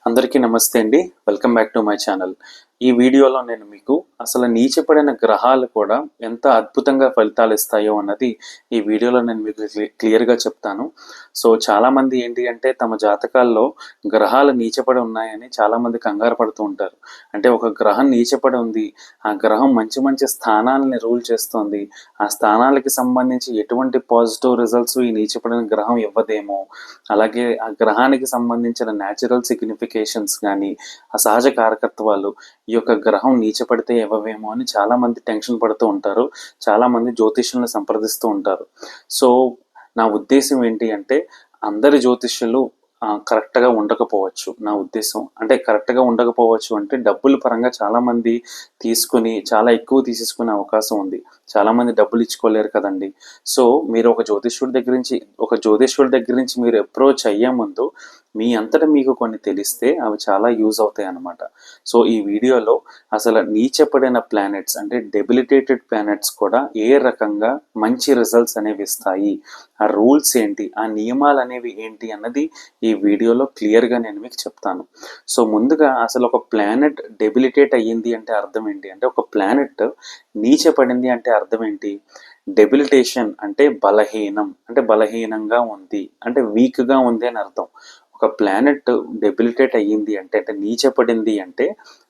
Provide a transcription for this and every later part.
అందరికీ నమస్తే అండి. Welcome back to my channel. ఈ వీడియోలో నేను మీకు అసలు నీచపడిన గ్రహాలు కూడా ఎంత అద్భుతంగా ఫలితాలు ఇస్తాయో అన్నది ఈ వీడియోలో నేను మీకు క్లియర్గా చెప్తాను. సో చాలామంది ఏంటి అంటే తమ జాతకాల్లో గ్రహాలు నీచపడి ఉన్నాయని చాలామంది కంగారు పడుతూ ఉంటారు. అంటే ఒక గ్రహం నీచపడి ఉంది, ఆ గ్రహం మంచి మంచి స్థానాలని రూల్ చేస్తుంది, ఆ స్థానాలకి సంబంధించి ఎటువంటి పాజిటివ్ రిజల్ట్స్ ఈ నీచపడిన గ్రహం ఇవ్వదేమో, అలాగే ఆ గ్రహానికి సంబంధించిన న్యాచురల్ సిగ్నిఫికేషన్స్ కానీ ఆ సహజ కారకత్వాలు ఈ యొక్క గ్రహం నీచపడితే ఇవ్వవేమో అని చాలామంది టెన్షన్ పడుతూ ఉంటారు. చాలామంది జ్యోతిష్యులను సంప్రదిస్తూ ఉంటారు. సో నా ఉద్దేశం ఏంటి అంటే అందరి జ్యోతిష్యులు కరెక్ట్గా ఉండకపోవచ్చు. నా ఉద్దేశం అంటే కరెక్ట్గా ఉండకపోవచ్చు అంటే డబ్బుల పరంగా చాలామంది తీసుకుని చాలా ఎక్కువ తీసేసుకునే అవకాశం ఉంది. చాలామంది డబ్బులు ఇచ్చుకోలేరు కదండి. సో మీరు ఒక జ్యోతిష్యుడి దగ్గర నుంచి మీరు అప్రోచ్ అయ్యే ముందు మీ అంతటా మీకు కొన్ని తెలిస్తే అవి చాలా యూజ్ అవుతాయి అన్నమాట. సో ఈ వీడియోలో అసలు నీచపడిన ప్లానెట్స్ అంటే డెబిలిటేటెడ్ ప్లానెట్స్ కూడా ఏ రకంగా మంచి రిజల్ట్స్ అనేవి ఇస్తాయి, ఆ రూల్స్ ఏంటి, ఆ నియమాలు అనేవి ఏంటి అన్నది ఈ వీడియోలో క్లియర్గా నేను మీకు చెప్తాను. సో ముందుగా అసలు ఒక ప్లానెట్ డెబిలిటేట్ అయ్యింది అంటే అర్థం ఏంటి అంటే, ఒక ప్లానెట్ నీచపడింది అంటే అర్థం ఏంటి? డెబిలిటేషన్ అంటే బలహీనం, అంటే బలహీనంగా ఉంది, అంటే వీక్గా ఉంది అని అర్థం. ఒక ప్లానెట్ డెబిలిటేట్ అయ్యింది అంటే నీచపడింది అంటే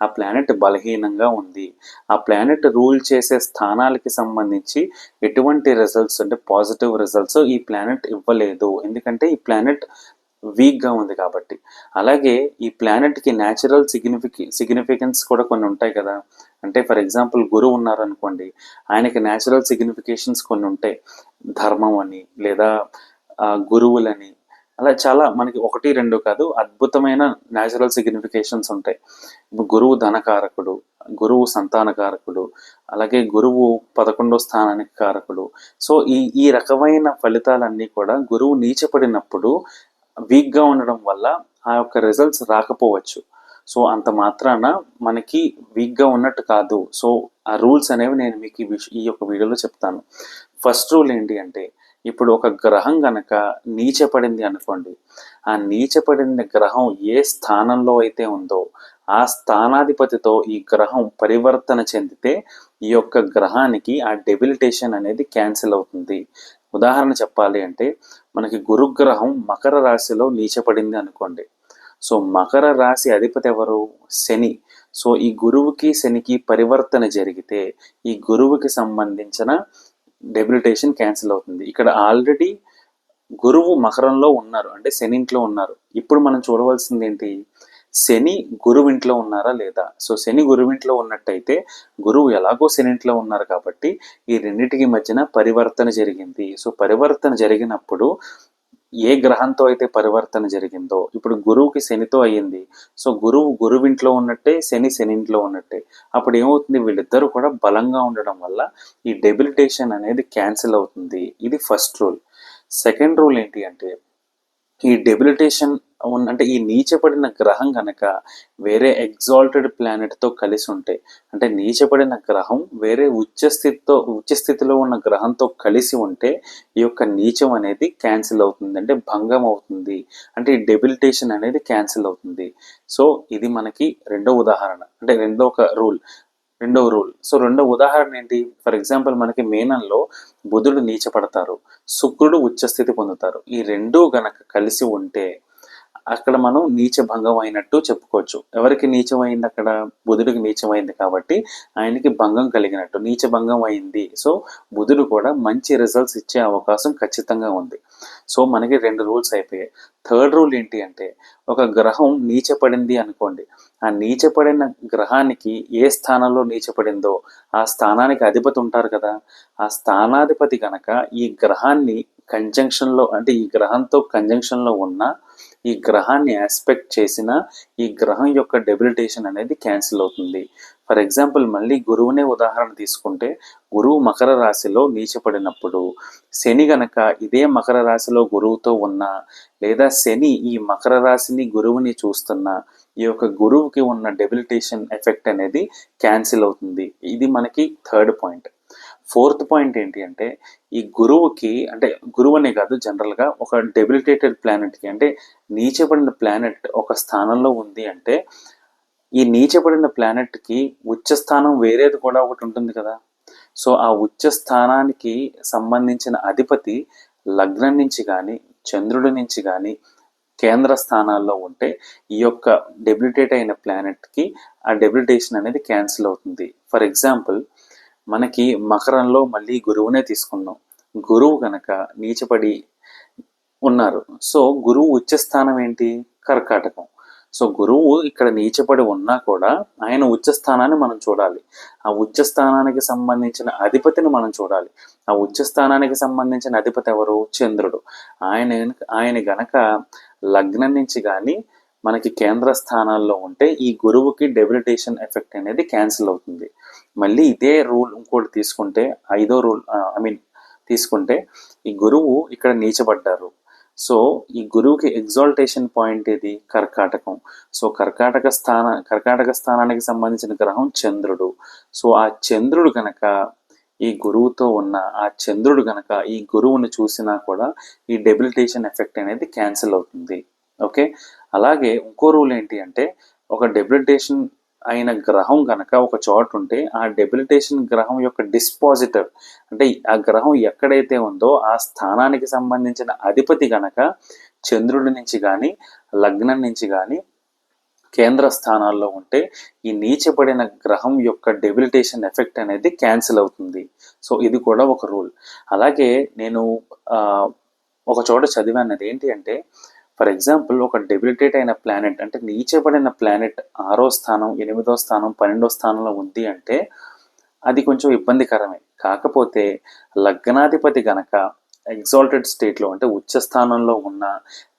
ఆ ప్లానెట్ బలహీనంగా ఉంది. ఆ ప్లానెట్ రూల్ చేసే స్థానాలకి సంబంధించి ఎటువంటి రిజల్ట్స్ అంటే పాజిటివ్ రిజల్ట్స్ ఈ ప్లానెట్ ఇవ్వలేదు, ఎందుకంటే ఈ ప్లానెట్ వీక్గా ఉంది కాబట్టి. అలాగే ఈ ప్లానెట్కి న్యాచురల్ సిగ్నిఫికెన్స్ కూడా కొన్ని ఉంటాయి కదా. అంటే ఫర్ ఎగ్జాంపుల్ గురువు ఉన్నారనుకోండి, ఆయనకి న్యాచురల్ సిగ్నిఫికేషన్స్ కొన్ని ఉంటాయి. ధర్మం అని లేదా గురువులని, అలా చాలా మనకి 1, 2 కాదు, అద్భుతమైన న్యాచురల్ సిగ్నిఫికేషన్స్ ఉంటాయి. గురువు ధనకారకుడు, గురువు సంతానకారకుడు, అలాగే గురువు 11వ స్థానానికి కారకుడు. సో ఈ రకమైన ఫలితాలన్నీ కూడా గురువు నీచపడినప్పుడు వీక్గా ఉండడం వల్ల ఆ యొక్క రిజల్ట్స్ రాకపోవచ్చు. సో అంత మాత్రాన మనకి వీక్గా ఉన్నట్టు కాదు. సో ఆ రూల్స్ అనేవి నేను మీకు ఈ యొక్క వీడియోలో చెప్తాను. ఫస్ట్ రూల్ ఏంటి అంటే, ఇప్పుడు ఒక గ్రహం గనక నీచపడింది అనుకోండి, ఆ నీచపడిన గ్రహం ఏ స్థానంలో అయితే ఉందో ఆ స్థానాధిపతితో ఈ గ్రహం పరివర్తన చెందితే ఈ యొక్క గ్రహానికి ఆ డెబిలిటేషన్ అనేది క్యాన్సిల్ అవుతుంది. ఉదాహరణ చెప్పాలి అంటే, మనకి గురుగ్రహం మకర రాశిలో నీచపడింది అనుకోండి. సో మకర రాశి అధిపతి ఎవరు? శని. సో ఈ గురువుకి శనికి పరివర్తన జరిగితే ఈ గురువుకి సంబంధించిన డెబిలిటేషన్ క్యాన్సిల్ అవుతుంది. ఇక్కడ ఆల్రెడీ గురువు మకరంలో ఉన్నారు, అంటే శని ఇంట్లో ఉన్నారు. ఇప్పుడు మనం చూడవలసింది ఏంటి? శని గురువింట్లో ఉన్నారా లేదా? సో శని గురువింట్లో ఉన్నట్టయితే గురువు ఎలాగో శని ఇంట్లో ఉన్నారు కాబట్టి ఈ రెండింటికి మధ్యన పరివర్తన జరిగింది. సో పరివర్తన జరిగినప్పుడు ఏ గ్రహంతో అయితే పరివర్తన జరిగిందో, ఇప్పుడు గురువుకి శనితో అయ్యింది. సో గురువు గురువింట్లో ఉన్నట్టే, శని శనింట్లో ఉన్నట్టే. అప్పుడు ఏమవుతుంది? వీళ్ళిద్దరూ కూడా బలంగా ఉండడం వల్ల ఈ డెబిలిటేషన్ అనేది క్యాన్సిల్ అవుతుంది. ఇది ఫస్ట్ రూల్. సెకండ్ రూల్ ఏంటి అంటే, ఈ డెబిలిటేషన్ అంటే ఈ నీచపడిన గ్రహం కనుక వేరే ఎగ్జాల్టెడ్ ప్లానెట్తో కలిసి ఉంటే, అంటే నీచపడిన గ్రహం వేరే ఉచ్చస్థితిలో ఉన్న గ్రహంతో కలిసి ఉంటే ఈ యొక్క నీచం అనేది క్యాన్సిల్ అవుతుంది, అంటే భంగం అవుతుంది, అంటే ఈ డెబిలిటేషన్ అనేది క్యాన్సిల్ అవుతుంది. సో ఇది మనకి రెండవ ఉదాహరణ, అంటే రెండవ రూల్. సో రెండవ ఉదాహరణ ఏంటి? ఫర్ ఎగ్జాంపుల్ మనకి మీనంలో బుధుడు నీచపడతారు, శుక్రుడు ఉచ్చస్థితి పొందుతారు. ఈ రెండూ గనక కలిసి ఉంటే అక్కడ మనం నీచభంగం అయినట్టు చెప్పుకోవచ్చు. ఎవరికి నీచమైంది? అక్కడ బుధుడికి నీచమైంది కాబట్టి ఆయనకి భంగం కలిగినట్టు, నీచభంగం అయింది. సో బుధుడు కూడా మంచి రిజల్ట్స్ ఇచ్చే అవకాశం ఖచ్చితంగా ఉంది. సో మనకి 2 రూల్స్ అయిపోయాయి. థర్డ్ రూల్ ఏంటి అంటే, ఒక గ్రహం నీచపడింది అనుకోండి, ఆ నీచపడిన గ్రహానికి ఏ స్థానంలో నీచపడిందో ఆ స్థానానికి అధిపతి ఉంటారు కదా, ఆ స్థానాధిపతి కనుక ఈ గ్రహాన్ని కంజంక్షన్లో, అంటే ఈ గ్రహంతో కంజంక్షన్లో ఉన్న, ఈ గ్రహాన్ని ఆస్పెక్ట్ చేసిన ఈ గ్రహం యొక్క డెబిలిటేషన్ అనేది క్యాన్సిల్ అవుతుంది. ఫర్ ఎగ్జాంపుల్ మళ్ళీ గురువునే ఉదాహరణ తీసుకుంటే, గురువు మకర రాశిలో నీచపడినప్పుడు శని గనక ఇదే మకర రాశిలో గురువుతో ఉన్నా, లేదా శని ఈ మకర రాశిని గురువుని చూస్తున్నా, ఈ యొక్క గురువుకి ఉన్న డెబిలిటేషన్ ఎఫెక్ట్ అనేది క్యాన్సిల్ అవుతుంది. ఇది మనకి థర్డ్ పాయింట్. ఫోర్త్ పాయింట్ ఏంటి అంటే ఈ గురువుకి అంటే గురువు అనే కాదు జనరల్గా ఒక డెబిలిటేటెడ్ ప్లానెట్కి అంటే నీచబడిన ప్లానెట్ ఒక స్థానంలో ఉంది అంటే ఈ నీచబడిన ప్లానెట్కి ఉచ్చ స్థానం వేరేది కూడా ఒకటి ఉంటుంది కదా. సో ఆ ఉచ్చ స్థానానికి సంబంధించిన అధిపతి లగ్నం నుంచి కానీ చంద్రుడి నుంచి కానీ కేంద్ర స్థానాల్లో ఉంటే ఈ యొక్క డెబిలిటేట్ అయిన ప్లానెట్కి ఆ డెబిలిటేషన్ అనేది క్యాన్సిల్ అవుతుంది. ఫర్ ఎగ్జాంపుల్ మనకి మకరంలో మళ్ళీ గురువునే తీసుకుందాం. గురువు కనుక నీచపడి ఉన్నారు. సో గురువు ఉచ్చ స్థానం ఏంటి? కర్కాటకం. సో గురువు ఇక్కడ నీచపడి ఉన్నా కూడా ఆయన ఉచ్చ స్థానాన్ని మనం చూడాలి. ఆ ఉచ్చ స్థానానికి సంబంధించిన అధిపతిని మనం చూడాలి. ఆ ఉచ్చ స్థానానికి సంబంధించిన అధిపతి ఎవరు? చంద్రుడు. ఆయన గనక లగ్నం నుంచి కానీ మనకి కేంద్ర స్థానాల్లో ఉంటే ఈ గురువుకి డెబిలిటేషన్ ఎఫెక్ట్ అనేది క్యాన్సిల్ అవుతుంది. మళ్ళీ ఇదే రూల్ ఇంకోటి తీసుకుంటే, ఐదో రూల్ తీసుకుంటే ఈ గురువు ఇక్కడ నీచబడ్డారు. సో ఈ గురువుకి ఎగ్జాల్టేషన్ పాయింట్ ఇది కర్కాటకం. సో కర్కాటక స్థానానికి సంబంధించిన గ్రహం చంద్రుడు. సో ఆ చంద్రుడు గనక ఈ గురువుతో ఉన్న ఆ చంద్రుడు గనక ఈ గురువుని చూసినా కూడా ఈ డెబిలిటేషన్ ఎఫెక్ట్ అనేది క్యాన్సిల్ అవుతుంది. ఓకే, అలాగే ఇంకో రూల్ ఏంటి అంటే ఒక డెబిలిటేషన్ అయిన గ్రహం గనక ఒక చోట ఉంటే ఆ డెబిలిటేషన్ గ్రహం యొక్క డిస్పాజిటర్ అంటే ఆ గ్రహం ఎక్కడైతే ఉందో ఆ స్థానానికి సంబంధించిన అధిపతి గనక చంద్రుడి నుంచి కానీ లగ్నం నుంచి కానీ కేంద్ర స్థానాల్లో ఉంటే ఈ నీచబడిన గ్రహం యొక్క డెబిలిటేషన్ ఎఫెక్ట్ అనేది క్యాన్సిల్ అవుతుంది. సో ఇది కూడా ఒక రూల్. అలాగే నేను ఒక చోట చదివాను ఏంటి అంటే ఫర్ ఎగ్జాంపుల్ ఒక డెబిలిటేట్ అయిన ప్లానెట్ అంటే నీచబడిన ప్లానెట్ 6వ స్థానం 8వ స్థానం 12వ స్థానంలో ఉంది అంటే అది కొంచెం ఇబ్బందికరమే. కాకపోతే లగ్నాధిపతి గనక ఎగ్జాల్టెడ్ స్టేట్లో అంటే ఉచ్చ స్థానంలో ఉన్నా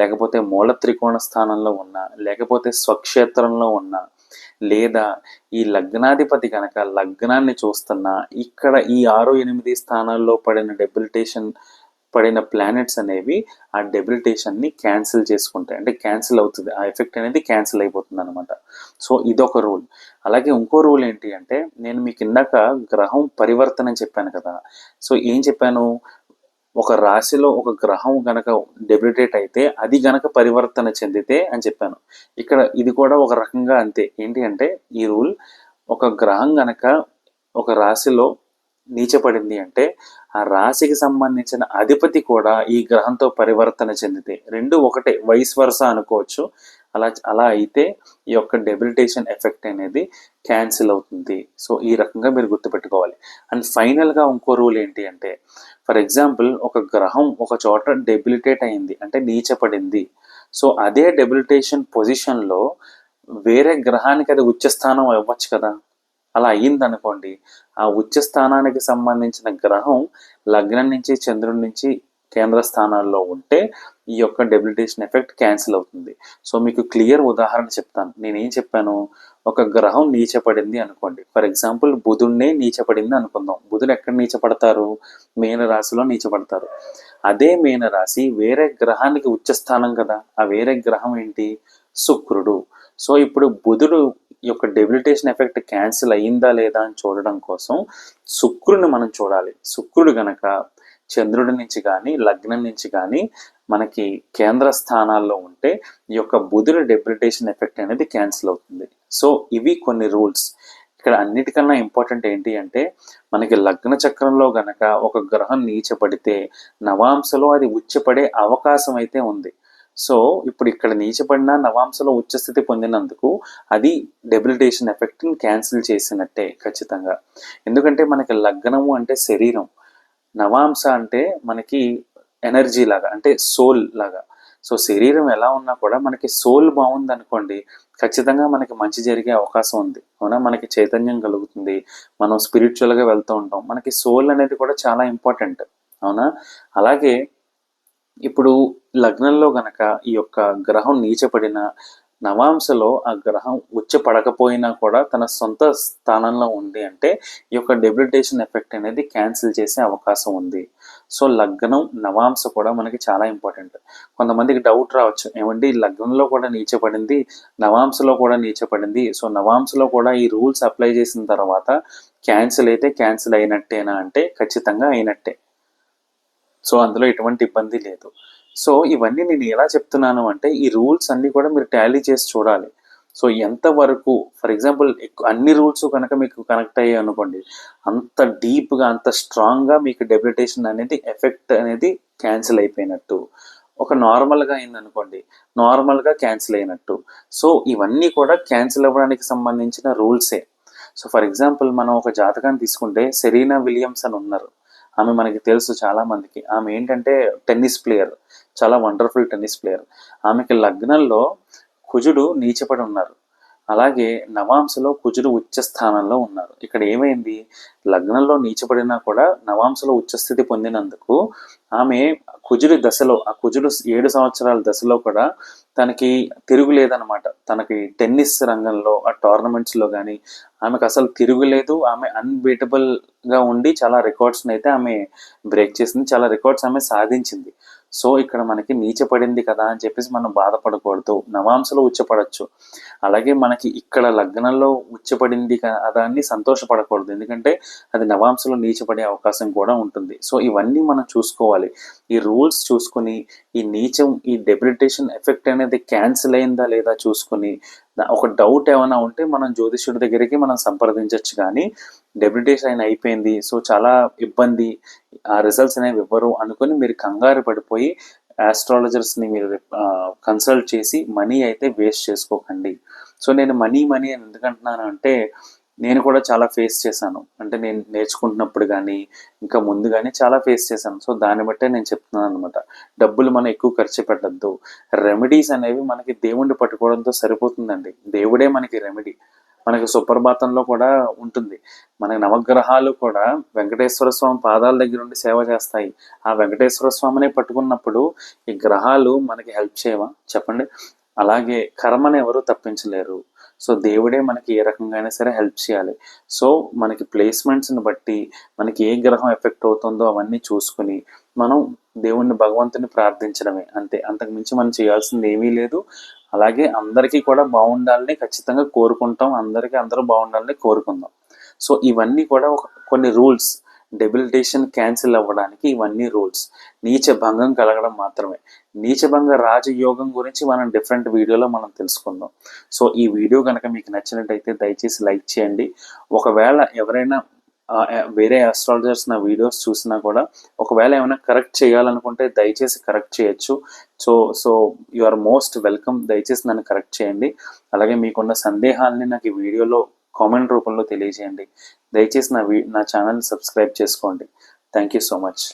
లేకపోతే మూల త్రికోణ స్థానంలో ఉన్నా లేకపోతే స్వక్షేత్రంలో ఉన్నా లేదా ఈ లగ్నాధిపతి కనుక లగ్నాన్ని చూస్తున్నా ఇక్కడ ఈ 6, 8 స్థానాల్లో పడిన ప్లానెట్స్ అనేవి ఆ డెబిలిటేషన్ని క్యాన్సిల్ చేసుకుంటాయి. అంటే క్యాన్సిల్ అవుతుంది, ఆ ఎఫెక్ట్ అనేది క్యాన్సిల్ అయిపోతుంది అనమాట. సో ఇదొక రూల్. అలాగే ఇంకో రూల్ ఏంటి అంటే నేను మీకు ఇందాక గ్రహం పరివర్తన చెప్పాను కదా. సో ఏం చెప్పాను? ఒక రాశిలో ఒక గ్రహం గనక డెబిలిటేట్ అయితే అది గనక పరివర్తన చెందితే అని చెప్పాను. ఇక్కడ ఇది కూడా ఒక రకంగా అంతే. ఏంటి అంటే ఈ రూల్ ఒక గ్రహం గనక ఒక రాశిలో నీచపడింది అంటే ఆ రాశికి సంబంధించిన అధిపతి కూడా ఈ గ్రహంతో పరివర్తన చెందితే రెండు ఒకటే, వైస్ వర్సా అనుకోవచ్చు. అలా అయితే ఈ యొక్క డెబిలిటేషన్ ఎఫెక్ట్ అనేది క్యాన్సిల్ అవుతుంది. సో ఈ రకంగా మీరు గుర్తుపెట్టుకోవాలి. అండ్ ఫైనల్గా ఇంకో రూల్ ఏంటి అంటే ఫర్ ఎగ్జాంపుల్ ఒక గ్రహం ఒక చోట డెబిలిటేట్ అయింది అంటే నీచపడింది. సో అదే డెబిలిటేషన్ పొజిషన్లో వేరే గ్రహానికి అది ఉచ్చస్థానం అవ్వచ్చు కదా. అలా అయ్యిందనుకోండి, ఆ ఉచ్చ స్థానానికి సంబంధించిన గ్రహం లగ్నం నుంచి చంద్రుడి నుంచి కేంద్ర స్థానాల్లో ఉంటే ఈ యొక్క డెబిలిటేషన్ ఎఫెక్ట్ క్యాన్సిల్ అవుతుంది. సో మీకు క్లియర్ ఉదాహరణ చెప్తాను. నేనేం చెప్పాను? ఒక గ్రహం నీచపడింది అనుకోండి. ఫర్ ఎగ్జాంపుల్ బుధుడినే నీచపడింది అనుకుందాం. బుధుడు ఎక్కడ నీచపడతారు? మీన రాశిలో నీచపడతారు. అదే మీన రాశి వేరే గ్రహానికి ఉచ్చ స్థానం కదా. ఆ వేరే గ్రహం ఏంటి? శుక్రుడు. సో ఇప్పుడు బుధుడు యొక్క డెబిలిటేషన్ ఎఫెక్ట్ క్యాన్సిల్ అయ్యిందా లేదా అని చూడడం కోసం శుక్రుని మనం చూడాలి. శుక్రుడు గనక చంద్రుడి నుంచి కానీ లగ్నం నుంచి కానీ మనకి కేంద్ర స్థానాల్లో ఉంటే ఈ యొక్క బుధుడి డెబిలిటేషన్ ఎఫెక్ట్ అనేది క్యాన్సిల్ అవుతుంది. సో ఇవి కొన్ని రూల్స్. ఇక్కడ అన్నిటికన్నా ఇంపార్టెంట్ ఏంటి అంటే మనకి లగ్న చక్రంలో గనక ఒక గ్రహం నీచపడితే నవాంశలో అది ఉచ్చపడే అవకాశం అయితే ఉంది. సో ఇప్పుడు ఇక్కడ నీచపడిన నవాంశలో ఉచ్చస్థితి పొందినందుకు అది డెబిలిటేషన్ ఎఫెక్ట్ని క్యాన్సిల్ చేసినట్టే ఖచ్చితంగా. ఎందుకంటే మనకి లగ్నము అంటే శరీరం, నవాంశ అంటే మనకి ఎనర్జీ లాగా అంటే సోల్ లాగా. సో శరీరం ఎలా ఉన్నా కూడా మనకి సోల్ బాగుంది అనుకోండి, ఖచ్చితంగా మనకి మంచి జరిగే అవకాశం ఉంది. అవునా? మనకి చైతన్యం కలుగుతుంది, మనం స్పిరిచువల్గా వెళ్తూ ఉంటాం. మనకి సోల్ అనేది కూడా చాలా ఇంపార్టెంట్. అవునా? అలాగే ఇప్పుడు లగ్నంలో గనక ఈ యొక్క గ్రహం నీచపడిన నవాంశలో ఆ గ్రహం ఉచ్చపడకపోయినా కూడా తన సొంత స్థానంలో ఉంది అంటే ఈ యొక్క డెబిలిటేషన్ ఎఫెక్ట్ అనేది క్యాన్సిల్ చేసే అవకాశం ఉంది. సో లగ్నం నవాంశ కూడా మనకి చాలా ఇంపార్టెంట్. కొంతమందికి డౌట్ రావచ్చు, ఏమండి లగ్నంలో కూడా నీచపడింది, నవాంశలో కూడా నీచపడింది, సో నవాంశలో కూడా ఈ రూల్స్ అప్లై చేసిన తర్వాత క్యాన్సిల్ అయితే క్యాన్సిల్ అయినట్టేనా అంటే ఖచ్చితంగా అయినట్టే. సో అందులో ఎటువంటి ఇబ్బంది లేదు. సో ఇవన్నీ నేను ఎలా చెప్తున్నాను అంటే ఈ రూల్స్ అన్నీ కూడా మీరు టాలీ చేసి చూడాలి. సో ఎంతవరకు ఫర్ ఎగ్జాంపుల్ అన్ని రూల్స్ కనుక మీకు కనెక్ట్ అయ్యాయి అనుకోండి, అంత డీప్గా అంత స్ట్రాంగ్గా మీకు డెబిలిటేషన్ అనేది ఎఫెక్ట్ అనేది క్యాన్సిల్ అయిపోయినట్టు. ఒక నార్మల్గా అయిందనుకోండి, నార్మల్గా క్యాన్సిల్ అయినట్టు. సో ఇవన్నీ కూడా క్యాన్సిల్ అవ్వడానికి సంబంధించిన రూల్సే. సో ఫర్ ఎగ్జాంపుల్ మనం ఒక జాతకాన్ని తీసుకుంటే సెరీనా విలియమ్స్ అని ఉన్నారు. ఆమె మనకి తెలుసు చాలా మందికి. ఆమె ఏంటంటే టెన్నిస్ ప్లేయర్, చాలా వండర్ఫుల్ టెన్నిస్ ప్లేయర్. ఆమెకి లగ్నంలో కుజుడు నీచపడి ఉన్నారు, అలాగే నవాంశలో కుజుడు ఉచ్చ స్థానంలో ఉన్నారు. ఇక్కడ ఏమైంది, లగ్నంలో నీచపడినా కూడా నవాంశలో ఉచ్చస్థితి పొందినందుకు ఆమె కుజుడి దశలో, ఆ కుజుడు 7 సంవత్సరాల దశలో కూడా తనకి తిరుగులేదనమాట. తనకి టెన్నిస్ రంగంలో ఆ టోర్నమెంట్స్లో కానీ ఆమెకు అసలు తిరుగులేదు. ఆమె అన్బీటబుల్గా ఉండి చాలా రికార్డ్స్ని అయితే ఆమె బ్రేక్ చేసింది, చాలా రికార్డ్స్ ఆమె సాధించింది. సో ఇక్కడ మనకి నీచపడింది కదా అని చెప్పేసి మనం బాధపడకూడదు, నవాంశలో ఉచ్చపడచ్చు. అలాగే మనకి ఇక్కడ లగ్నంలో ఉచ్చపడింది కదా అని సంతోషపడకూడదు, ఎందుకంటే అది నవాంశలో నీచపడే అవకాశం కూడా ఉంటుంది. సో ఇవన్నీ మనం చూసుకోవాలి. ఈ రూల్స్ చూసుకుని ఈ నీచం, ఈ డెబిలిటేషన్ ఎఫెక్ట్ అనేది క్యాన్సిల్ అయిందా లేదా చూసుకుని ఒక డౌట్ ఏమైనా ఉంటే మనం జ్యోతిష్యుడి దగ్గరికి మనం సంప్రదించవచ్చు. కానీ డెబిలిటేషన్ అయిపోయింది, సో చాలా ఇబ్బంది, ఆ రిజల్ట్స్ అనేవి ఇవ్వరు అనుకుని మీరు కంగారు పడిపోయి ఆస్ట్రాలజర్స్ని మీరు కన్సల్ట్ చేసి మనీ అయితే వేస్ట్ చేసుకోకండి. సో నేను మనీ అని ఎందుకంటున్నాను అంటే నేను కూడా చాలా ఫేస్ చేశాను. అంటే నేను నేర్చుకుంటున్నప్పుడు కానీ ఇంకా ముందు కానీ చాలా ఫేస్ చేశాను. సో దాన్ని బట్టే నేను చెప్తున్నాను అనమాట. డబ్బులు మనం ఎక్కువ ఖర్చు పెట్టద్దు. రెమెడీస్ అనేవి మనకి దేవుణ్ణి పట్టుకోవడంతో సరిపోతుందండి. దేవుడే మనకి రెమెడీ. మనకి సుప్రభాతంలో కూడా ఉంటుంది, మన నవగ్రహాలు కూడా వెంకటేశ్వర స్వామి పాదాల దగ్గర నుండి సేవ చేస్తాయి. ఆ వెంకటేశ్వర స్వామిని పట్టుకున్నప్పుడు ఈ గ్రహాలు మనకి హెల్ప్ చేయవా చెప్పండి? అలాగే కర్మను ఎవరు తప్పించలేరు. సో దేవుడే మనకి ఏ రకంగా అయినా సరే హెల్ప్ చేయాలి. సో మనకి ప్లేస్మెంట్స్ని బట్టి మనకి ఏ గ్రహం ఎఫెక్ట్ అవుతుందో అవన్నీ చూసుకుని మనం దేవుణ్ణి, భగవంతుని ప్రార్థించడమే అంతే. అంతకు మించి మనం చేయాల్సింది ఏమీ లేదు. అలాగే అందరికీ కూడా బాగుండాలని ఖచ్చితంగా కోరుకుంటాం, అందరూ బాగుండాలని కోరుకుందాం. సో ఇవన్నీ కూడా కొన్ని రూల్స్, డెబిలిటేషన్ క్యాన్సిల్ అవ్వడానికి ఇవన్నీ రూల్స్. నీచభంగం కలగడం మాత్రమే. నీచభంగ రాజయోగం గురించి మనం డిఫరెంట్ వీడియోలో మనం తెలుసుకుందాం. సో ఈ వీడియో కనుక మీకు నచ్చినట్టయితే దయచేసి లైక్ చేయండి. ఒకవేళ ఎవరైనా వేరే ఆస్ట్రాలజర్స్ నా వీడియోస్ చూసినా కూడా ఒకవేళ ఏమైనా కరెక్ట్ చేయాలనుకుంటే దయచేసి కరెక్ట్ చేయొచ్చు. So you are most welcome. దయచేసి నన్ను కరెక్ట్ చేయండి. అలాగే మీకున్న సందేహాలని నాకు ఈ వీడియోలో కామెంట్ రూపంలో తెలియజేయండి. దయచేసి నా ఛానల్ సబ్స్క్రైబ్ చేసుకోండి. Thank you so much.